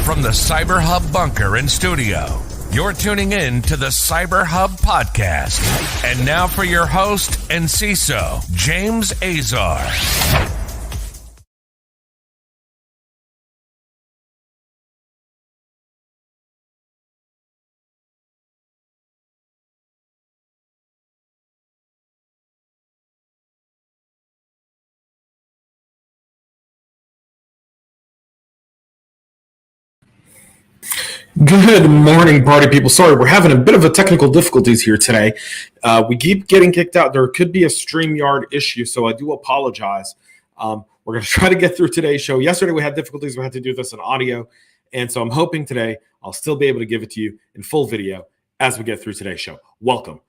From the CyberHub bunker and studio, you're tuning in to the CyberHub Podcast. And now for your host and CISO, James Azar. Good morning, party people. Sorry, we're having a bit of a technical difficulties here today. We keep getting kicked out. There could be a StreamYard issue, so I do apologize. We're going to try to get through today's show. Yesterday we had difficulties. We had to do this in audio, and so I'm hoping today I'll still be able to give it to you in full video as we get through today's show. Welcome.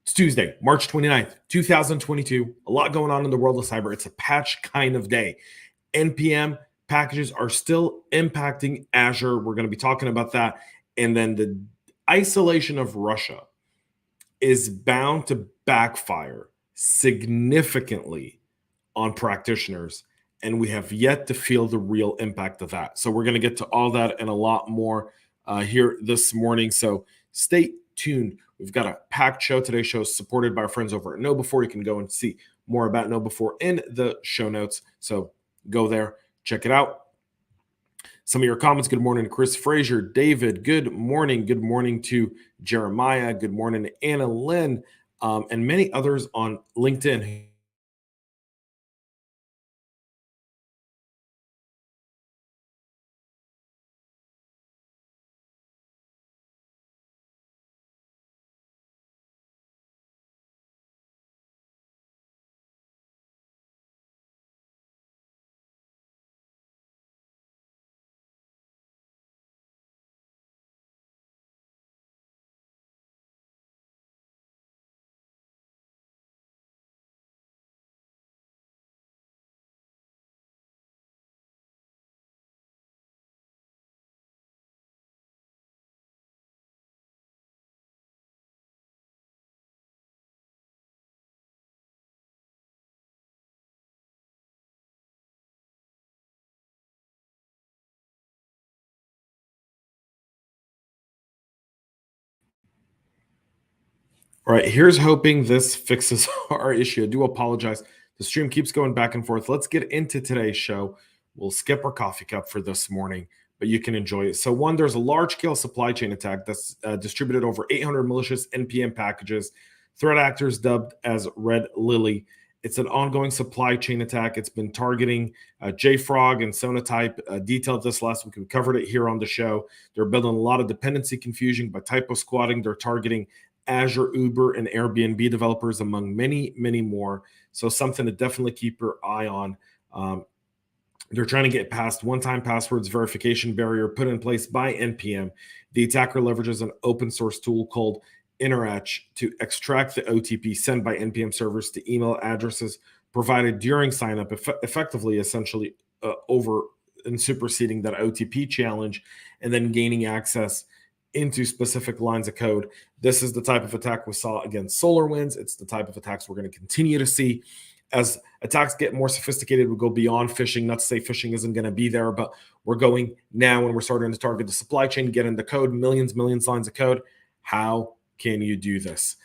It's Tuesday, March 29th, 2022. A lot going on in the world of cyber. It's a patch kind of day. NPM packages are still impacting Azure. We're going to be talking about that. And then the isolation of Russia is bound to backfire significantly on practitioners. And we have yet to feel the real impact of that. So we're going to get to all that and a lot more here this morning. So stay tuned. We've got a packed show. Today's show is supported by our friends over at KnowBe4. You can go and see more about KnowBe4 in the show notes. So go there. Check it out. Some of your comments. Good morning to Chris Frazier. David, good morning. Good morning to Jeremiah. Good morning to Anna Lynn, and many others on LinkedIn. All right, here's hoping this fixes our issue. I do apologize. The stream keeps going back and forth. Let's get into today's show. We'll skip our coffee cup for this morning, but you can enjoy it. So one, there's a large-scale supply chain attack that's distributed over 800 malicious NPM packages. Threat actors dubbed as Red Lily. It's an ongoing supply chain attack. It's been targeting JFrog and Sonatype. Detailed this last week. We covered it here on the show. They're building a lot of dependency confusion by typo squatting. They're targeting Azure, Uber, and Airbnb developers, among many, many more. So something to definitely keep your eye on. They're trying to get past one-time passwords verification barrier put in place by NPM. The attacker leverages an open source tool called Interatch to extract the OTP sent by NPM servers to email addresses provided during signup, effectively, essentially over and superseding that OTP challenge and then gaining access into specific lines of code. This is the type of attack we saw against SolarWinds. It's the type of attacks we're going to continue to see. As attacks get more sophisticated, we go beyond phishing. Not to say phishing isn't going to be there, but we're going now and we're starting to target the supply chain, get into code, millions lines of code. How can you do this?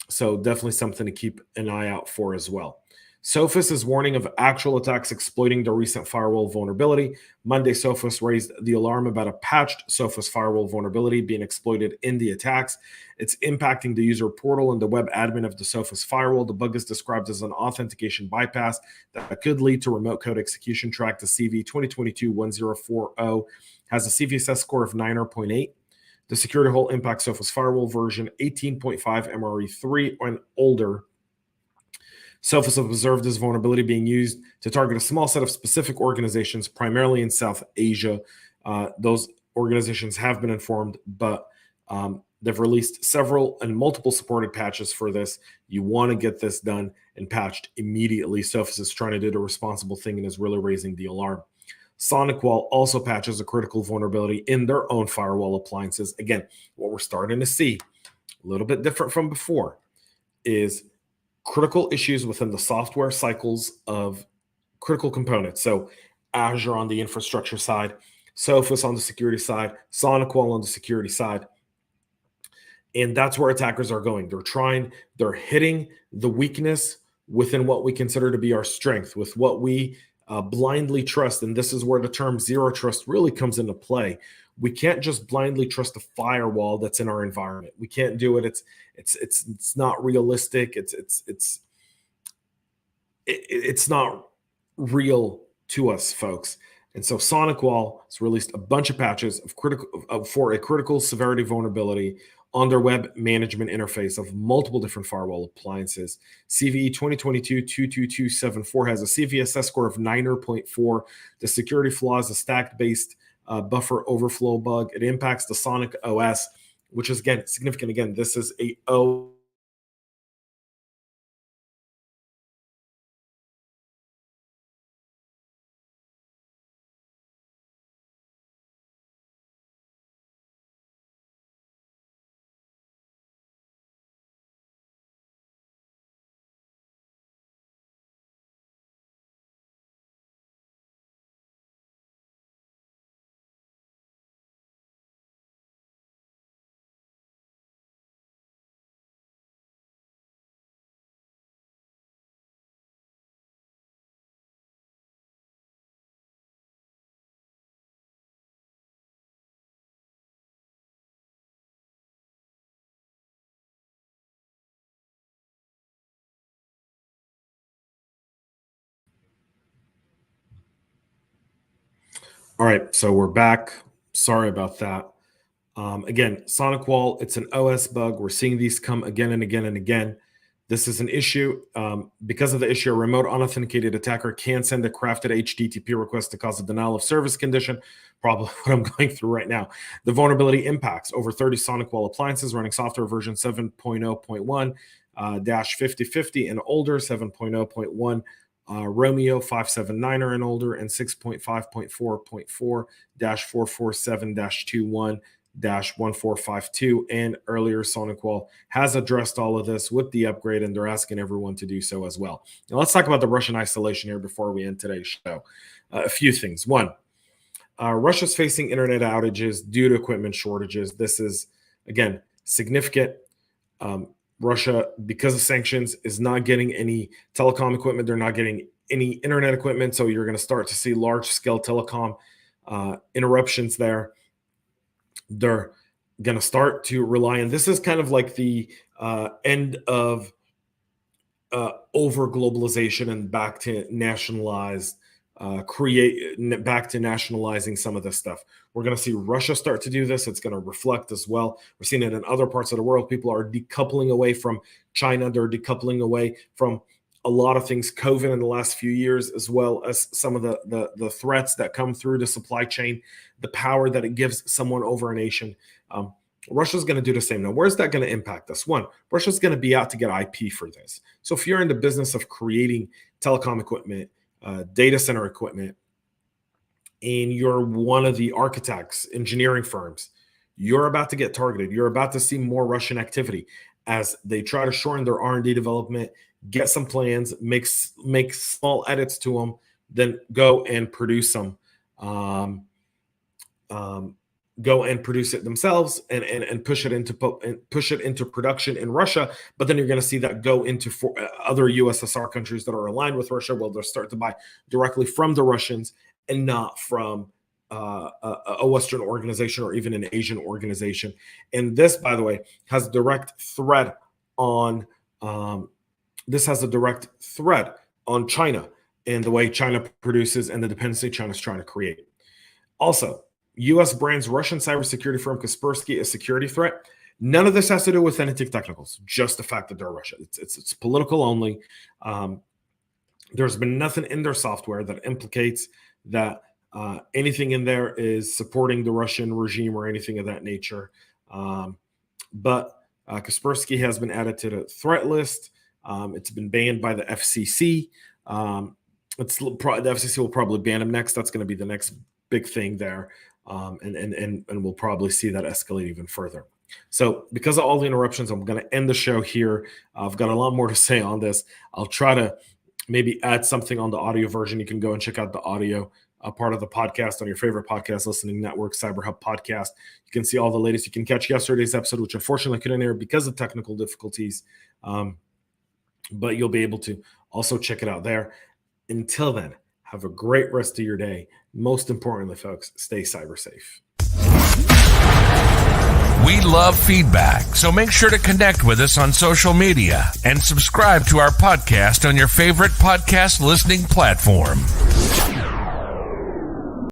So definitely something to keep an eye out for as well. Sophos is warning of actual attacks exploiting the recent firewall vulnerability. Monday, Sophos raised the alarm about a patched Sophos firewall vulnerability being exploited in the attacks. It's impacting the user portal and the web admin of the Sophos firewall. The bug is described as an authentication bypass that could lead to remote code execution. Track to CV 2022-1040 has a CVSS score of 9.8. The security hole impacts Sophos firewall version 18.5 MRE3 and older. Sophos observed this vulnerability being used to target a small set of specific organizations, primarily in South Asia. Those organizations have been informed, but they've released several and multiple supported patches for this. You want to get this done and patched immediately. Sophos is trying to do the responsible thing and is really raising the alarm. Sonicwall also patches a critical vulnerability in their own firewall appliances. Again, what we're starting to see, a little bit different from before, is critical issues within the software cycles of critical components. So Azure on the infrastructure side, Sophos on the security side, Sonicwall on the security side. And that's where attackers are going. They're hitting the weakness within what we consider to be our strength, with what we blindly trust. And this is where the term zero trust really comes into play. We can't just blindly trust a firewall that's in our environment. We can't do it. It's not realistic. It's not real to us, folks. And so Sonicwall has released a bunch of patches for a critical severity vulnerability on their web management interface of multiple different firewall appliances. CVE 2022-22274 has a CVSS score of 9.4. The security flaw is a stack-based buffer overflow bug. It impacts the Sonic OS, which is, again, significant. Again, this is a O. All right, so we're back. Sorry about that. Again, Sonicwall, it's an OS bug. We're seeing these come again and again and again. This is an issue. Because of the issue, a remote unauthenticated attacker can send a crafted HTTP request to cause a denial of service condition, probably what I'm going through right now. The vulnerability impacts over 30 Sonicwall appliances running software version 7.0.1-5050 and older, 7.0.1 Romeo 579er and older, and 6.5.4.4-447-21-1452 and earlier. Sonicwall has addressed all of this with the upgrade, and they're asking everyone to do so as well. Now let's talk about the Russian isolation here before we end today's show. A few things. One, Russia's facing internet outages due to equipment shortages. This is, again, significant. Russia, because of sanctions, is not getting any telecom equipment. They're not getting any internet equipment. So you're going to start to see large-scale telecom interruptions there. They're going to start to rely on, this is kind of like the end of over-globalization and back to nationalized, back to nationalizing some of this stuff. We're going to see Russia start to do this. It's going to reflect as well. We're seeing it in other parts of the world. People are decoupling away from China. They're decoupling away from a lot of things, COVID in the last few years, as well as some of the threats that come through the supply chain, the power that it gives someone over a nation. Russia's going to do the same. Now, where's that going to impact us? One, Russia's going to be out to get IP for this. So if you're in the business of creating telecom equipment, data center equipment, and you're one of the architects, engineering firms, you're about to get targeted. You're about to see more Russian activity as they try to shorten their R&D development, get some plans, make small edits to them, then go and produce them. Go and produce it themselves and push it into production in Russia. But then you're going to see that go into other USSR countries that are aligned with Russia. Well, they'll start to buy directly from the Russians and not from a Western organization or even an Asian organization. And this, by the way, has a direct threat on China and the way China produces and the dependency China's trying to create. Also, U.S. brands Russian cybersecurity firm Kaspersky a security threat. None of this has to do with anything technicals, just the fact that they're Russia. It's political only. There's been nothing in their software that implicates that anything in there is supporting the Russian regime or anything of that nature. But Kaspersky has been added to the threat list. It's been banned by the FCC. The FCC will probably ban them next. That's going to be the next big thing there. And we'll probably see that escalate even further. So because of all the interruptions, I'm going to end the show here. I've got a lot more to say on this. I'll try to maybe add something on the audio version. You can go and check out the audio a part of the podcast on your favorite podcast listening network, CyberHub Podcast. You can see all the latest. You can catch yesterday's episode, which unfortunately couldn't air because of technical difficulties, but you'll be able to also check it out there. Until then, have a great rest of your day. Most importantly, folks, stay cyber safe. We love feedback, so make sure to connect with us on social media and subscribe to our podcast on your favorite podcast listening platform.